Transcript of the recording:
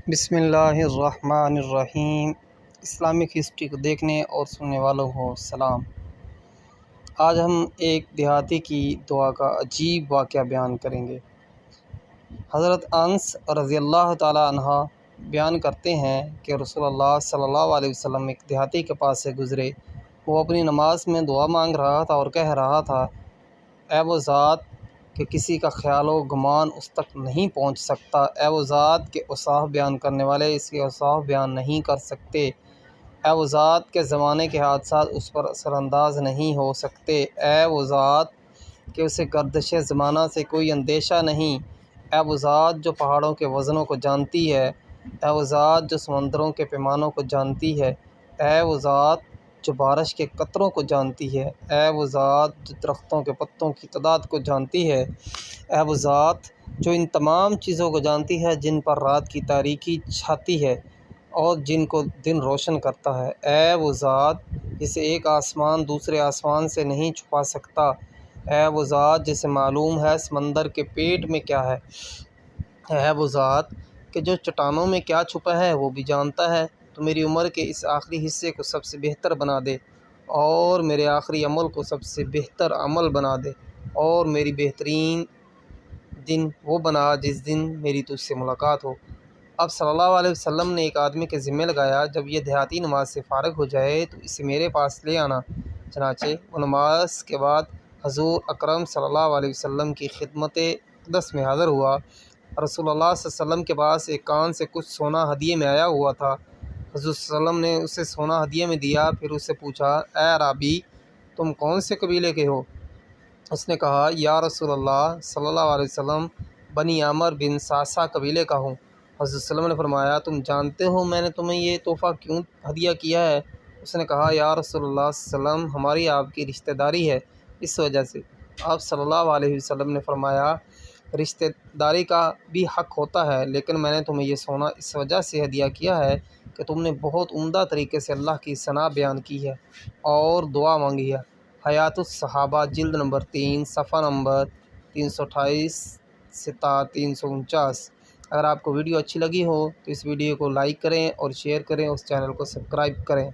بسم اللہ الرحمن الرحیم۔ اسلامک ہسٹری کو دیکھنے اور سننے والوں کو سلام۔ آج ہم ایک دیہاتی کی دعا کا عجیب واقعہ بیان کریں گے۔ حضرت انس رضی اللہ تعالی عنہ بیان کرتے ہیں کہ رسول اللہ صلی اللہ علیہ وسلم ایک دیہاتی کے پاس سے گزرے۔ وہ اپنی نماز میں دعا مانگ رہا تھا اور کہہ رہا تھا، اے وہ ذات کہ کسی کا خیال و گمان اس تک نہیں پہنچ سکتا، اے وہ ذات کے اوصاف بیان کرنے والے اس کے اوصاف بیان نہیں کر سکتے، اے وہ ذات کے زمانے کے حادثات اس پر اثر انداز نہیں ہو سکتے، اے وہ ذات کہ اسے گردش زمانہ سے کوئی اندیشہ نہیں، اے وہ ذات جو پہاڑوں کے وزنوں کو جانتی ہے، اے وہ ذات جو سمندروں کے پیمانوں کو جانتی ہے، اے وہ ذات جو بارش کے قطروں کو جانتی ہے، اے وہ ذات جو درختوں کے پتوں کی تعداد کو جانتی ہے، اے وہ ذات جو ان تمام چیزوں کو جانتی ہے جن پر رات کی تاریکی چھاتی ہے اور جن کو دن روشن کرتا ہے، اے وہ ذات جسے ایک آسمان دوسرے آسمان سے نہیں چھپا سکتا، اے وہ ذات جسے معلوم ہے سمندر کے پیٹ میں کیا ہے، اے وہ ذات کہ جو چٹانوں میں کیا چھپا ہے وہ بھی جانتا ہے، تو میری عمر کے اس آخری حصے کو سب سے بہتر بنا دے اور میرے آخری عمل کو سب سے بہتر عمل بنا دے اور میری بہترین دن وہ بنا جس دن میری تجھ سے ملاقات ہو۔ اب صلی اللہ علیہ وسلم نے ایک آدمی کے ذمہ لگایا، جب یہ دیہاتی نماز سے فارغ ہو جائے تو اسے میرے پاس لے آنا۔ چنانچہ وہ نماز کے بعد حضور اکرم صلی اللہ علیہ وسلم کی خدمت اقدس میں حاضر ہوا۔ رسول اللہ صلی اللہ علیہ وسلم کے پاس ایک کان سے کچھ سونا ہدیے میں آیا ہوا تھا۔ حضور صلی اللہ علیہ وسلم نے اسے سونا ہدیے میں دیا، پھر اس سے پوچھا، اے اعرابی، تم کون سے قبیلے کے ہو؟ اس نے کہا، یا رسول اللہ صلی اللہ علیہ وسلم، بنی عامر بن صعصع قبیلے کا ہوں۔ حضرت صلی اللہ علیہ وسلم نے فرمایا، تم جانتے ہو میں نے تمہیں یہ تحفہ کیوں ہدیہ کیا ہے؟ اس نے کہا، یا رسول اللہ صلی اللہ علیہ وسلم، ہماری آپ کی رشتہ داری ہے، اس وجہ سے۔ آپ صلی اللہ علیہ وسلم نے فرمایا، رشتہ داری کا بھی حق ہوتا ہے، لیکن میں نے تمہیں یہ سونا اس وجہ سے ہدیہ کیا ہے کہ تم نے بہت عمدہ طریقے سے اللہ کی ثنا بیان کی ہے اور دعا مانگی ہے۔ حیات الصحابہ جلد نمبر 3 صفحہ نمبر 328 سے تا 349۔ اگر آپ کو ویڈیو اچھی لگی ہو تو اس ویڈیو کو لائک کریں اور شیئر کریں، اس چینل کو سبسکرائب کریں۔